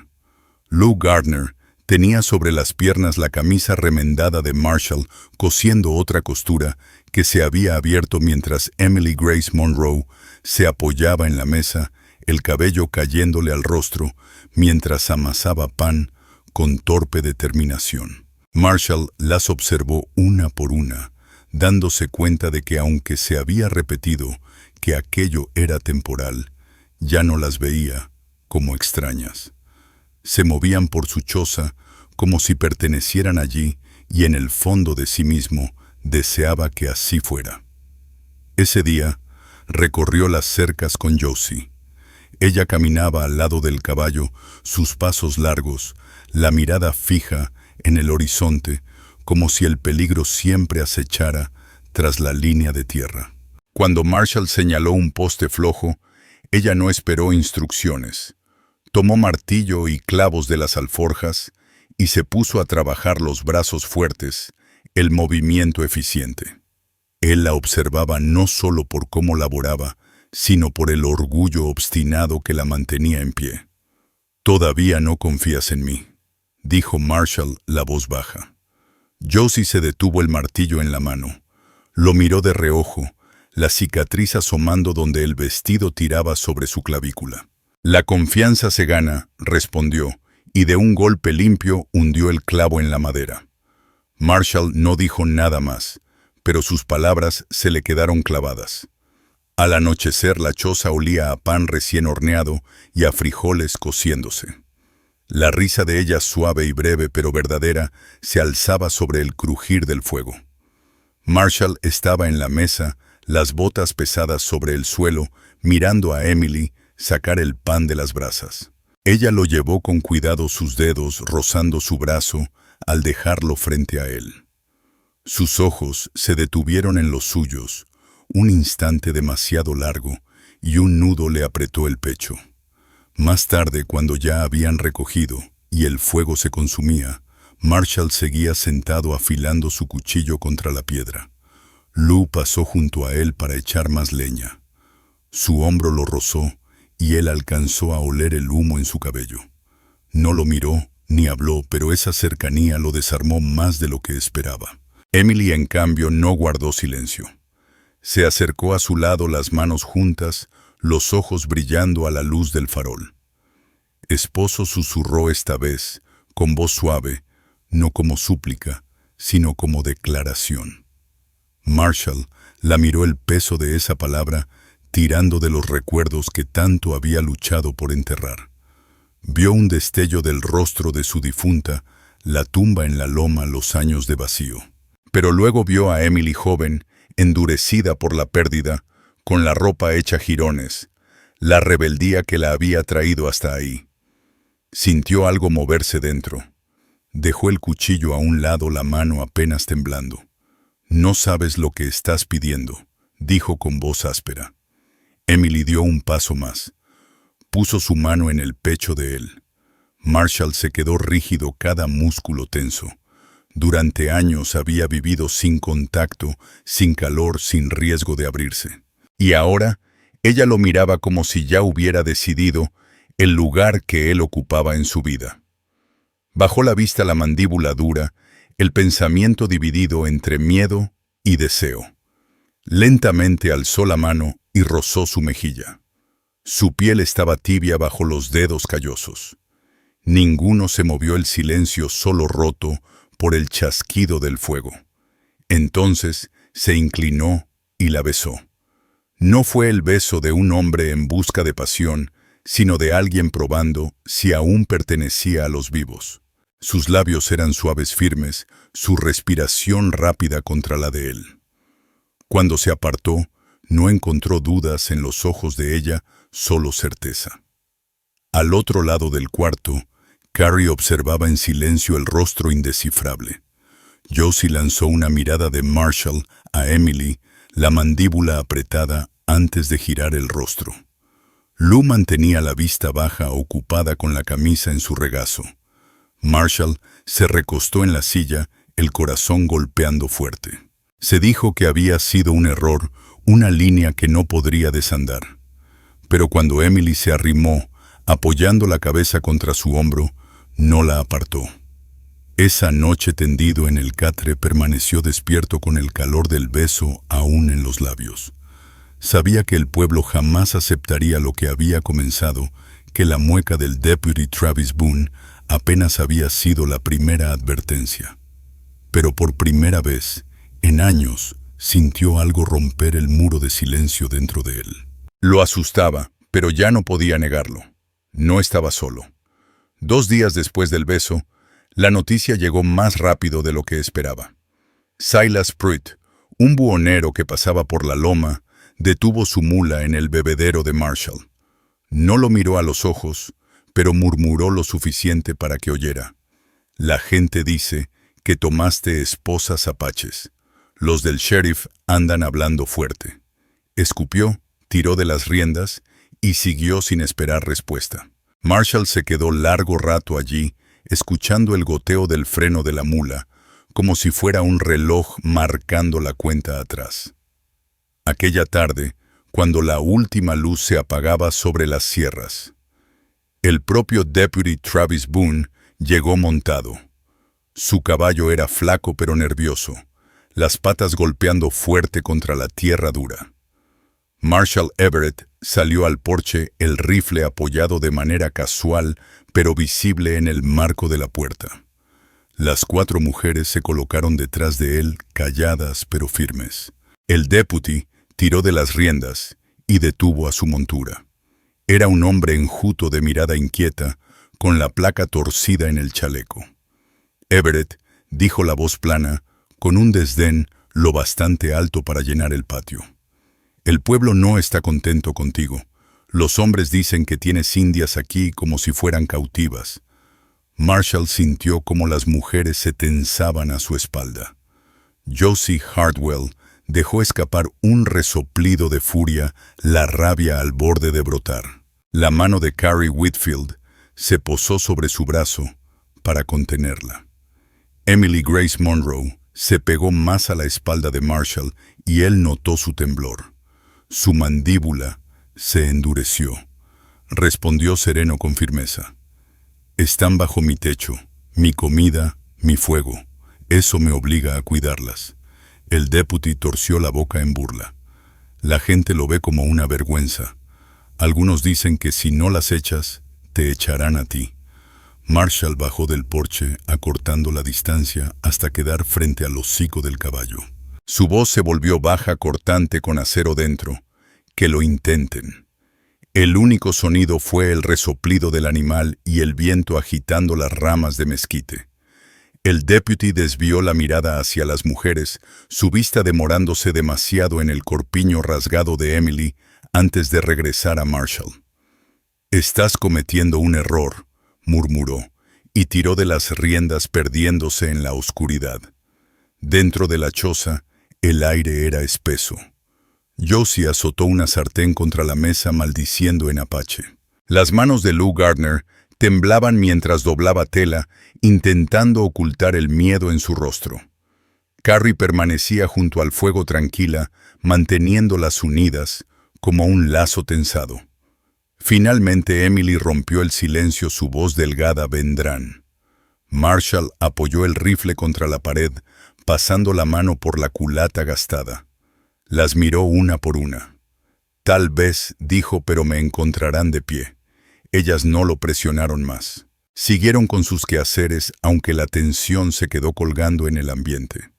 Lou Gardner tenía sobre las piernas la camisa remendada de Marshall, cosiendo otra costura que se había abierto mientras Emily Grace Monroe se apoyaba en la mesa, el cabello cayéndole al rostro, mientras amasaba pan con torpe determinación. Marshall las observó una por una, dándose cuenta de que aunque se había repetido que aquello era temporal, ya no las veía como extrañas. Se movían por su choza como si pertenecieran allí, y en el fondo de sí mismo deseaba que así fuera. Ese día recorrió las cercas con Josie. Ella caminaba al lado del caballo, sus pasos largos, la mirada fija en el horizonte, como si el peligro siempre acechara tras la línea de tierra. Cuando Marshall señaló un poste flojo, ella no esperó instrucciones. Tomó martillo y clavos de las alforjas y se puso a trabajar los brazos fuertes, el movimiento eficiente. Él la observaba no solo por cómo laboraba, sino por el orgullo obstinado que la mantenía en pie. «Todavía no confías en mí», dijo Marshall, la voz baja. Josie se detuvo el martillo en la mano. Lo miró de reojo, la cicatriz asomando donde el vestido tiraba sobre su clavícula. «La confianza se gana», respondió, y de un golpe limpio hundió el clavo en la madera. Marshall no dijo nada más, pero sus palabras se le quedaron clavadas. Al anochecer la choza olía a pan recién horneado y a frijoles cociéndose. La risa de ella, suave y breve pero verdadera, se alzaba sobre el crujir del fuego. Marshall estaba en la mesa, las botas pesadas sobre el suelo, mirando a Emily sacar el pan de las brasas. Ella lo llevó con cuidado, sus dedos rozando su brazo al dejarlo frente a él. Sus ojos se detuvieron en los suyos, un instante demasiado largo, y un nudo le apretó el pecho. Más tarde, cuando ya habían recogido y el fuego se consumía, Marshall seguía sentado afilando su cuchillo contra la piedra. Lou pasó junto a él para echar más leña. Su hombro lo rozó y él alcanzó a oler el humo en su cabello. No lo miró ni habló, pero esa cercanía lo desarmó más de lo que esperaba. Emily, en cambio, no guardó silencio. Se acercó a su lado, las manos juntas, los ojos brillando a la luz del farol. «Esposo», susurró esta vez, con voz suave, no como súplica, sino como declaración. Marshall la miró, el peso de esa palabra tirando de los recuerdos que tanto había luchado por enterrar. Vio un destello del rostro de su difunta, la tumba en la loma, los años de vacío. Pero luego vio a Emily joven, endurecida por la pérdida, con la ropa hecha jirones, la rebeldía que la había traído hasta ahí. Sintió algo moverse dentro. Dejó el cuchillo a un lado, la mano apenas temblando. «No sabes lo que estás pidiendo», dijo con voz áspera. Emily dio un paso más. Puso su mano en el pecho de él. Marshall se quedó rígido, cada músculo tenso. Durante años había vivido sin contacto, sin calor, sin riesgo de abrirse. Y ahora ella lo miraba como si ya hubiera decidido el lugar que él ocupaba en su vida. Bajó la vista, la mandíbula dura, el pensamiento dividido entre miedo y deseo. Lentamente alzó la mano y rozó su mejilla. Su piel estaba tibia bajo los dedos callosos. Ninguno se movió, el silencio solo roto por el chasquido del fuego. Entonces se inclinó y la besó. No fue el beso de un hombre en busca de pasión, sino de alguien probando si aún pertenecía a los vivos. Sus labios eran suaves, firmes, su respiración rápida contra la de él. Cuando se apartó, no encontró dudas en los ojos de ella, solo certeza. Al otro lado del cuarto, Carrie observaba en silencio el rostro indescifrable. Josie lanzó una mirada de Marshall a Emily, la mandíbula apretada antes de girar el rostro. Lou mantenía la vista baja, ocupada con la camisa en su regazo. Marshall se recostó en la silla, el corazón golpeando fuerte. Se dijo que había sido un error, una línea que no podría desandar. Pero cuando Emily se arrimó, apoyando la cabeza contra su hombro, no la apartó. Esa noche, tendido en el catre, permaneció despierto con el calor del beso aún en los labios. Sabía que el pueblo jamás aceptaría lo que había comenzado, que la mueca del Deputy Travis Boone apenas había sido la primera advertencia. Pero por primera vez, en años, sintió algo romper el muro de silencio dentro de él. Lo asustaba, pero ya no podía negarlo. No estaba solo. 2 días después del beso, la noticia llegó más rápido de lo que esperaba. Silas Pruitt, un buhonero que pasaba por la loma, detuvo su mula en el bebedero de Marshall. No lo miró a los ojos, pero murmuró lo suficiente para que oyera. La gente dice que tomaste esposas apaches. Los del sheriff andan hablando fuerte. Escupió, tiró de las riendas y siguió sin esperar respuesta. Marshall se quedó largo rato allí, escuchando el goteo del freno de la mula, como si fuera un reloj marcando la cuenta atrás. Aquella tarde, cuando la última luz se apagaba sobre las sierras, el propio Deputy Travis Boone llegó montado. Su caballo era flaco pero nervioso, las patas golpeando fuerte contra la tierra dura. Marshall Everett salió al porche, el rifle apoyado de manera casual pero visible en el marco de la puerta. Las 4 mujeres se colocaron detrás de él, calladas pero firmes. El deputy tiró de las riendas y detuvo a su montura. Era un hombre enjuto de mirada inquieta, con la placa torcida en el chaleco. Everett dijo la voz plana, con un desdén lo bastante alto para llenar el patio. El pueblo no está contento contigo. Los hombres dicen que tienes indias aquí como si fueran cautivas. Marshall sintió como las mujeres se tensaban a su espalda. Josie Hartwell dejó escapar un resoplido de furia, la rabia al borde de brotar. La mano de Carrie Whitfield se posó sobre su brazo para contenerla. Emily Grace Monroe se pegó más a la espalda de Marshall y él notó su temblor. Su mandíbula se endureció. Respondió sereno con firmeza. Están bajo mi techo, mi comida, mi fuego. Eso me obliga a cuidarlas. El deputy torció la boca en burla. La gente lo ve como una vergüenza. Algunos dicen que si no las echas, te echarán a ti. Marshall bajó del porche, acortando la distancia hasta quedar frente al hocico del caballo. Su voz se volvió baja, cortante, con acero dentro. Que lo intenten. El único sonido fue el resoplido del animal y el viento agitando las ramas de mezquite. El deputy desvió la mirada hacia las mujeres, su vista demorándose demasiado en el corpiño rasgado de Emily antes de regresar a Marshall. «Estás cometiendo un error», murmuró, y tiró de las riendas perdiéndose en la oscuridad. Dentro de la choza, el aire era espeso. Josie azotó una sartén contra la mesa maldiciendo en apache. Las manos de Lou Gardner temblaban mientras doblaba tela, intentando ocultar el miedo en su rostro. Carrie permanecía junto al fuego tranquila, manteniéndolas unidas, como un lazo tensado. Finalmente Emily rompió el silencio, su voz delgada: «Vendrán». Marshall apoyó el rifle contra la pared, pasando la mano por la culata gastada. Las miró una por una. «Tal vez», dijo, «pero me encontrarán de pie». Ellas no lo presionaron más. Siguieron con sus quehaceres, aunque la tensión se quedó colgando en el ambiente.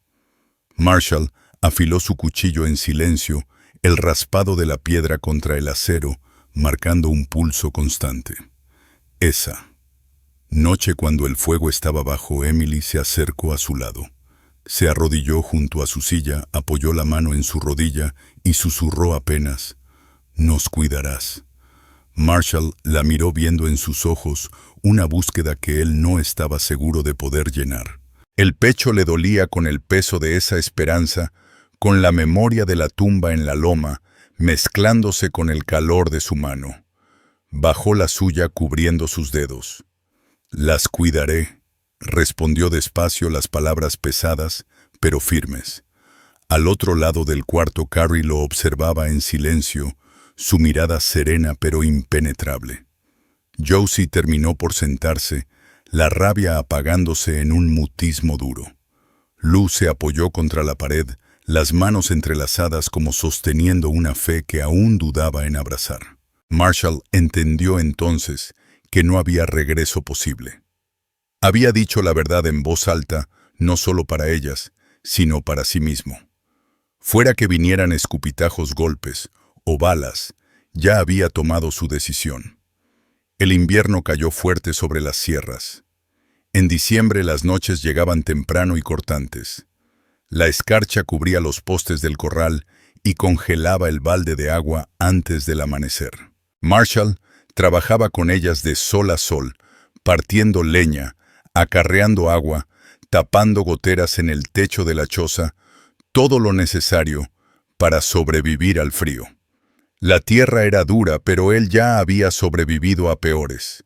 Marshall afiló su cuchillo en silencio, el raspado de la piedra contra el acero, marcando un pulso constante. Esa noche, cuando el fuego estaba bajo, Emily se acercó a su lado. Se arrodilló junto a su silla, apoyó la mano en su rodilla y susurró apenas: «Nos cuidarás». Marshall la miró, viendo en sus ojos una búsqueda que él no estaba seguro de poder llenar. El pecho le dolía con el peso de esa esperanza, con la memoria de la tumba en la loma, mezclándose con el calor de su mano. Bajó la suya cubriendo sus dedos. «Las cuidaré», respondió despacio, las palabras pesadas, pero firmes. Al otro lado del cuarto, Carrie lo observaba en silencio, su mirada serena pero impenetrable. Josie terminó por sentarse, la rabia apagándose en un mutismo duro. Lou se apoyó contra la pared, las manos entrelazadas como sosteniendo una fe que aún dudaba en abrazar. Marshall entendió entonces que no había regreso posible. Había dicho la verdad en voz alta, no solo para ellas, sino para sí mismo. Fuera que vinieran escupitajos, golpes o balas, ya había tomado su decisión. El invierno cayó fuerte sobre las sierras. En diciembre las noches llegaban temprano y cortantes. La escarcha cubría los postes del corral y congelaba el balde de agua antes del amanecer. Marshall trabajaba con ellas de sol a sol, partiendo leña, acarreando agua, tapando goteras en el techo de la choza, todo lo necesario para sobrevivir al frío. La tierra era dura, pero él ya había sobrevivido a peores.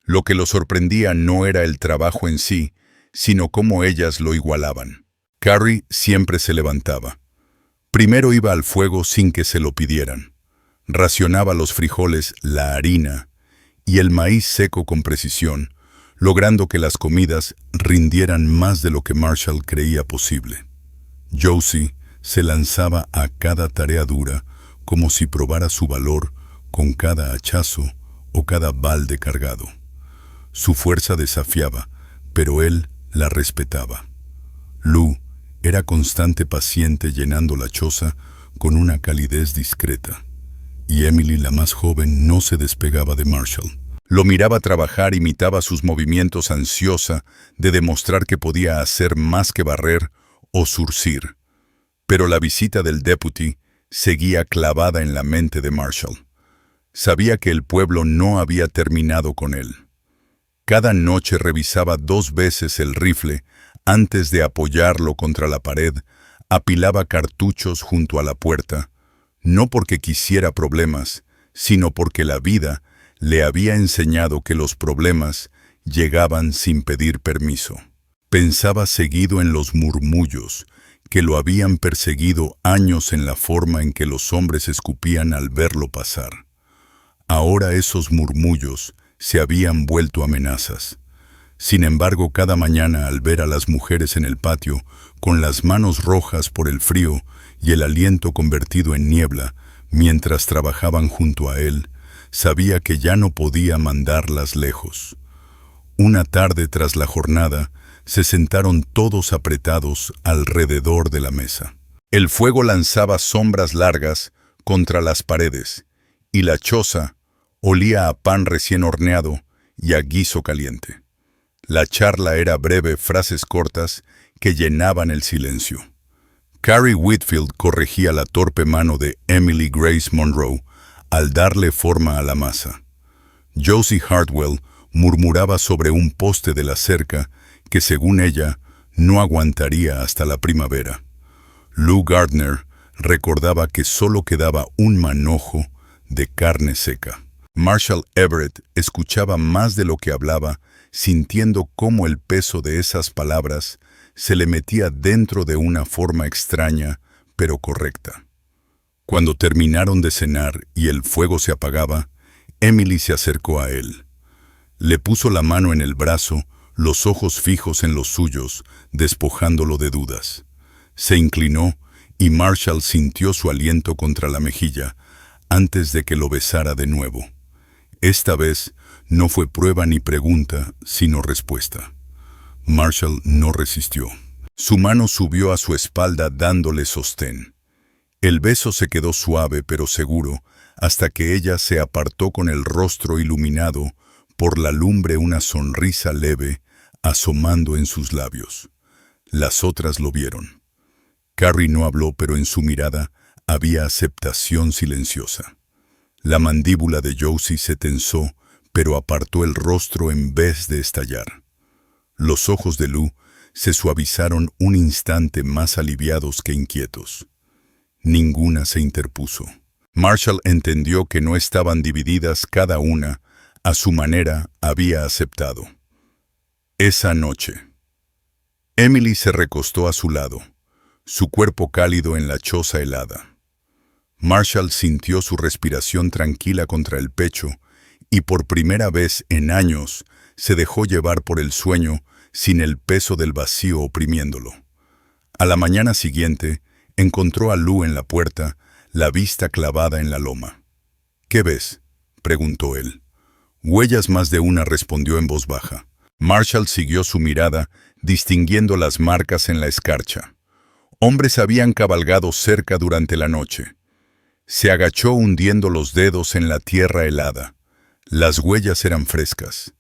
Lo que lo sorprendía no era el trabajo en sí, sino cómo ellas lo igualaban. Carrie siempre se levantaba. Primero iba al fuego sin que se lo pidieran. Racionaba los frijoles, la harina y el maíz seco con precisión, logrando que las comidas rindieran más de lo que Marshall creía posible. Josie se lanzaba a cada tarea dura como si probara su valor con cada hachazo o cada balde cargado. Su fuerza desafiaba, pero él la respetaba. Lou era constante paciente llenando la choza con una calidez discreta. Y Emily, la más joven, no se despegaba de Marshall. Lo miraba trabajar, imitaba sus movimientos ansiosa de demostrar que podía hacer más que barrer o zurcir. Pero la visita del deputy seguía clavada en la mente de Marshall. Sabía que el pueblo no había terminado con él. Cada noche revisaba 2 veces el rifle antes de apoyarlo contra la pared, apilaba cartuchos junto a la puerta, no porque quisiera problemas, sino porque la vida le había enseñado que los problemas llegaban sin pedir permiso. Pensaba seguido en los murmullos que lo habían perseguido años, en la forma en que los hombres escupían al verlo pasar. Ahora esos murmullos se habían vuelto amenazas. Sin embargo, cada mañana, al ver a las mujeres en el patio, con las manos rojas por el frío y el aliento convertido en niebla, mientras trabajaban junto a él, sabía que ya no podía mandarlas lejos. Una tarde tras la jornada, se sentaron todos apretados alrededor de la mesa. El fuego lanzaba sombras largas contra las paredes, y la choza olía a pan recién horneado y a guiso caliente. La charla era breve, frases cortas que llenaban el silencio. Carrie Whitfield corregía la torpe mano de Emily Grace Monroe al darle forma a la masa. Josie Hartwell murmuraba sobre un poste de la cerca que, según ella, no aguantaría hasta la primavera. Lou Gardner recordaba que solo quedaba un manojo de carne seca. Marshall Everett escuchaba más de lo que hablaba, sintiendo cómo el peso de esas palabras se le metía dentro de una forma extraña, pero correcta. Cuando terminaron de cenar y el fuego se apagaba, Emily se acercó a él. Le puso la mano en el brazo, los ojos fijos en los suyos, despojándolo de dudas. Se inclinó y Marshall sintió su aliento contra la mejilla antes de que lo besara de nuevo. Esta vez no fue prueba ni pregunta, sino respuesta. Marshall no resistió. Su mano subió a su espalda dándole sostén. El beso se quedó suave pero seguro hasta que ella se apartó con el rostro iluminado por la lumbre, una sonrisa leve asomando en sus labios. Las otras lo vieron. Carrie no habló, pero en su mirada había aceptación silenciosa. La mandíbula de Josie se tensó, pero apartó el rostro en vez de estallar. Los ojos de Lou se suavizaron un instante, más aliviados que inquietos. Ninguna se interpuso. Marshall entendió que no estaban divididas, cada una, a su manera, había aceptado. Esa noche, Emily se recostó a su lado, su cuerpo cálido en la choza helada. Marshall sintió su respiración tranquila contra el pecho y por primera vez en años se dejó llevar por el sueño sin el peso del vacío oprimiéndolo. A la mañana siguiente, encontró a Lou en la puerta, la vista clavada en la loma. «¿Qué ves?», preguntó él. «Huellas más de una», respondió en voz baja. Marshall siguió su mirada, distinguiendo las marcas en la escarcha. Hombres habían cabalgado cerca durante la noche. Se agachó hundiendo los dedos en la tierra helada. Las huellas eran frescas.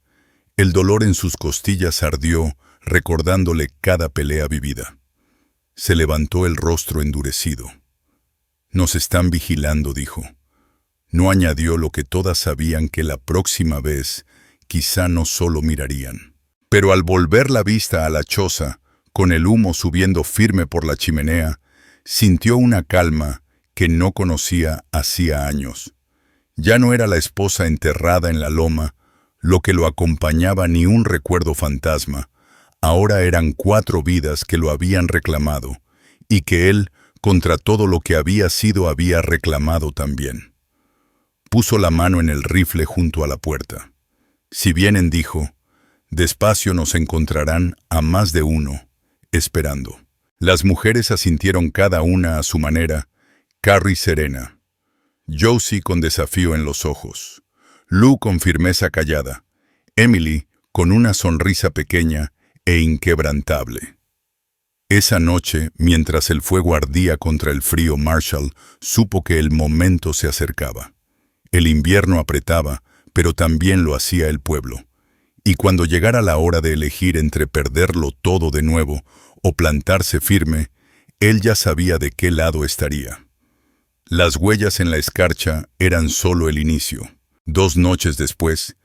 El dolor en sus costillas ardió, recordándole cada pelea vivida. Se levantó el rostro endurecido. «Nos están vigilando», dijo. No añadió lo que todas sabían, que la próxima vez quizá no solo mirarían. Pero al volver la vista a la choza, con el humo subiendo firme por la chimenea, sintió una calma que no conocía hacía años. Ya no era la esposa enterrada en la loma, lo que lo acompañaba ni un recuerdo fantasma. Ahora eran 4 vidas que lo habían reclamado, y que él, contra todo lo que había sido, había reclamado también. Puso la mano en el rifle junto a la puerta. Si vienen, dijo, despacio nos encontrarán a más de uno, esperando. Las mujeres asintieron cada una a su manera, Carrie serena, Josie con desafío en los ojos, Lou con firmeza callada, Emily con una sonrisa pequeña e inquebrantable. Esa noche, mientras el fuego ardía contra el frío, Marshall supo que el momento se acercaba. El invierno apretaba, pero también lo hacía el pueblo. Y cuando llegara la hora de elegir entre perderlo todo de nuevo o plantarse firme, él ya sabía de qué lado estaría. Las huellas en la escarcha eran solo el inicio. 2 noches después,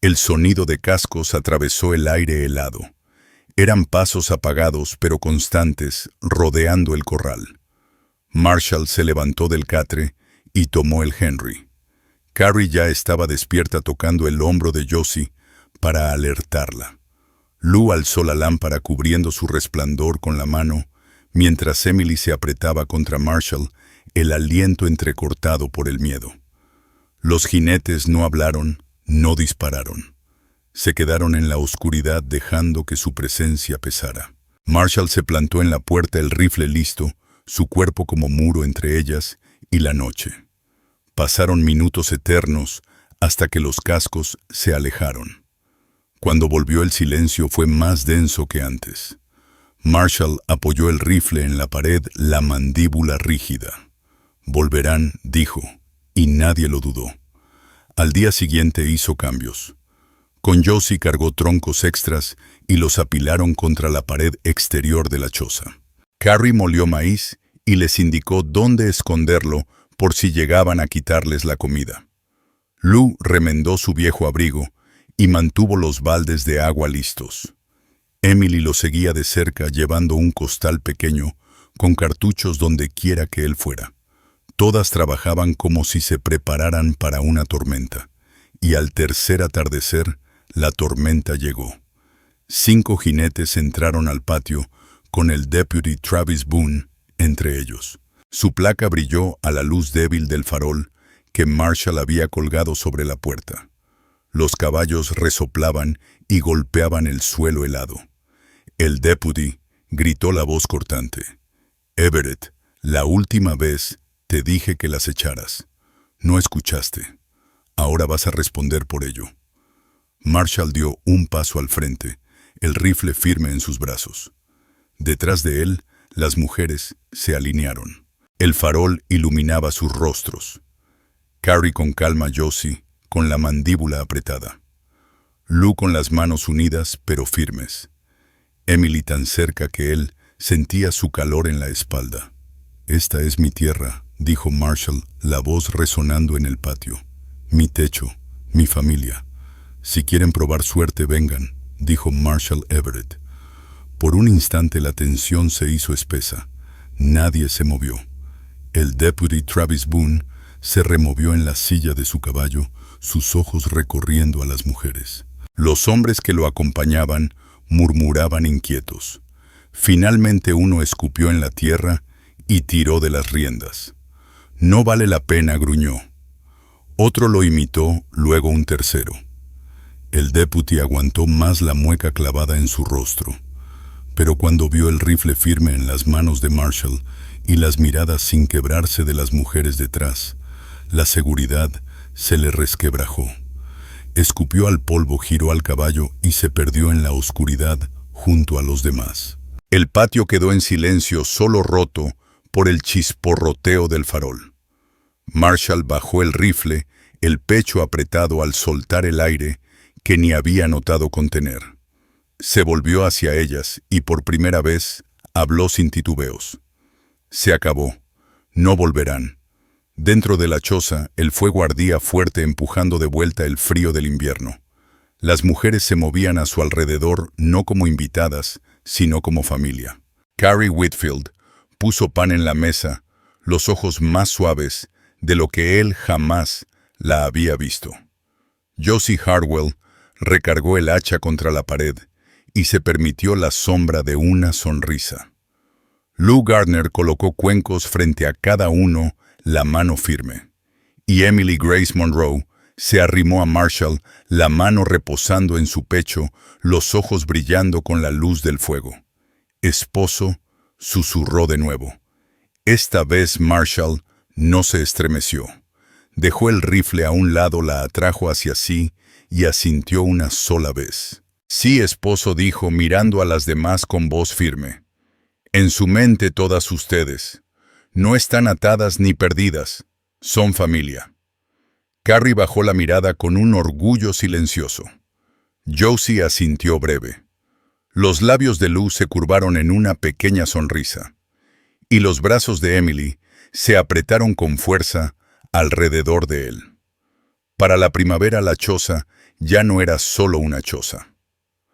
el sonido de cascos atravesó el aire helado. Eran pasos apagados pero constantes, rodeando el corral. Marshall se levantó del catre y tomó el Henry. Carrie ya estaba despierta tocando el hombro de Josie para alertarla. Lou alzó la lámpara cubriendo su resplandor con la mano, mientras Emily se apretaba contra Marshall, el aliento entrecortado por el miedo. Los jinetes no hablaron, no dispararon. Se quedaron en la oscuridad dejando que su presencia pesara. Marshall se plantó en la puerta, el rifle listo, su cuerpo como muro entre ellas y la noche. Pasaron minutos eternos hasta que los cascos se alejaron. Cuando volvió el silencio fue más denso que antes. Marshall apoyó el rifle en la pared, la mandíbula rígida. Volverán, dijo, y nadie lo dudó. Al día siguiente hizo cambios. Con Josie cargó troncos extras y los apilaron contra la pared exterior de la choza. Carrie molió maíz y les indicó dónde esconderlo por si llegaban a quitarles la comida. Lou remendó su viejo abrigo y mantuvo los baldes de agua listos. Emily lo seguía de cerca llevando un costal pequeño con cartuchos donde quiera que él fuera. Todas trabajaban como si se prepararan para una tormenta, y al tercer atardecer, la tormenta llegó. 5 jinetes entraron al patio con el Deputy Travis Boone entre ellos. Su placa brilló a la luz débil del farol que Marshall había colgado sobre la puerta. Los caballos resoplaban y golpeaban el suelo helado. El Deputy gritó la voz cortante. «Everett, la última vez te dije que las echaras. No escuchaste. Ahora vas a responder por ello». Marshall dio un paso al frente, el rifle firme en sus brazos. Detrás de él, las mujeres se alinearon. El farol iluminaba sus rostros. Carrie con calma, Josie con la mandíbula apretada. Lou con las manos unidas pero firmes. Emily tan cerca que él sentía su calor en la espalda. «Esta es mi tierra», dijo Marshall, la voz resonando en el patio. «Mi techo, mi familia. Si quieren probar suerte, vengan», dijo Marshall Everett. Por un instante la tensión se hizo espesa. Nadie se movió. El Deputy Travis Boone se removió en la silla de su caballo, sus ojos recorriendo a las mujeres. Los hombres que lo acompañaban murmuraban inquietos. Finalmente uno escupió en la tierra y tiró de las riendas. «No vale la pena», gruñó. Otro lo imitó, luego un tercero. El deputy aguantó más la mueca clavada en su rostro. Pero cuando vio el rifle firme en las manos de Marshall y las miradas sin quebrarse de las mujeres detrás, la seguridad se le resquebrajó. Escupió al polvo, giró al caballo y se perdió en la oscuridad junto a los demás. El patio quedó en silencio, solo roto por el chisporroteo del farol. Marshall bajó el rifle, el pecho apretado al soltar el aire que ni había notado contener. Se volvió hacia ellas y por primera vez habló sin titubeos. «Se acabó. No volverán». Dentro de la choza, el fuego ardía fuerte empujando de vuelta el frío del invierno. Las mujeres se movían a su alrededor no como invitadas, sino como familia. Carrie Whitfield puso pan en la mesa, los ojos más suaves de lo que él jamás la había visto. Josie Hartwell recargó el hacha contra la pared y se permitió la sombra de una sonrisa. Lou Gardner colocó cuencos frente a cada uno, la mano firme. Y Emily Grace Monroe se arrimó a Marshall, la mano reposando en su pecho, los ojos brillando con la luz del fuego. «Esposo», susurró de nuevo. Esta vez Marshall no se estremeció. Dejó el rifle a un lado, la atrajo hacia sí y asintió una sola vez. «Sí, esposo», dijo, mirando a las demás con voz firme. «En su mente todas ustedes. No están atadas ni perdidas. Son familia». Carrie bajó la mirada con un orgullo silencioso. Josie asintió breve. Los labios de Lou se curvaron en una pequeña sonrisa, y los brazos de Emily se apretaron con fuerza alrededor de él. Para la primavera la choza ya no era solo una choza.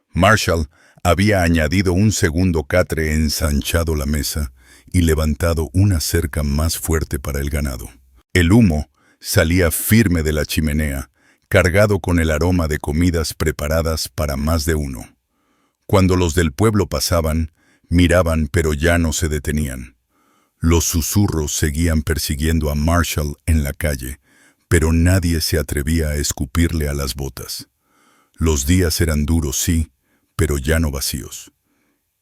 Marshall había añadido un segundo catre, ensanchado la mesa y levantado una cerca más fuerte para el ganado. El humo salía firme de la chimenea, cargado con el aroma de comidas preparadas para más de uno. Cuando los del pueblo pasaban, miraban pero ya no se detenían. Los susurros seguían persiguiendo a Marshall en la calle, pero nadie se atrevía a escupirle a las botas. Los días eran duros, sí, pero ya no vacíos.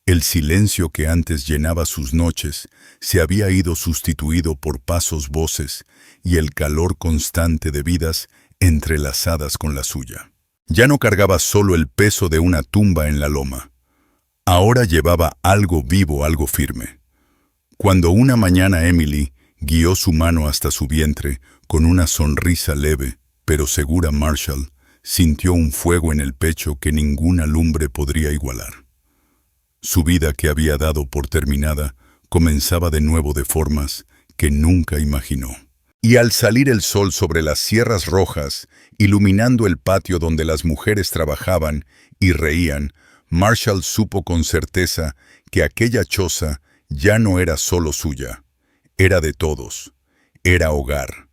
El silencio que antes llenaba sus noches se había ido sustituido por pasos, voces y el calor constante de vidas entrelazadas con la suya. Ya no cargaba solo el peso de una tumba en la loma. Ahora llevaba algo vivo, algo firme. Cuando una mañana Emily guió su mano hasta su vientre, con una sonrisa leve, pero segura, Marshall sintió un fuego en el pecho que ninguna lumbre podría igualar. Su vida, que había dado por terminada, comenzaba de nuevo de formas que nunca imaginó. Y al salir el sol sobre las sierras rojas, iluminando el patio donde las mujeres trabajaban y reían, Marshall supo con certeza que aquella choza ya no era solo suya, era de todos, era hogar.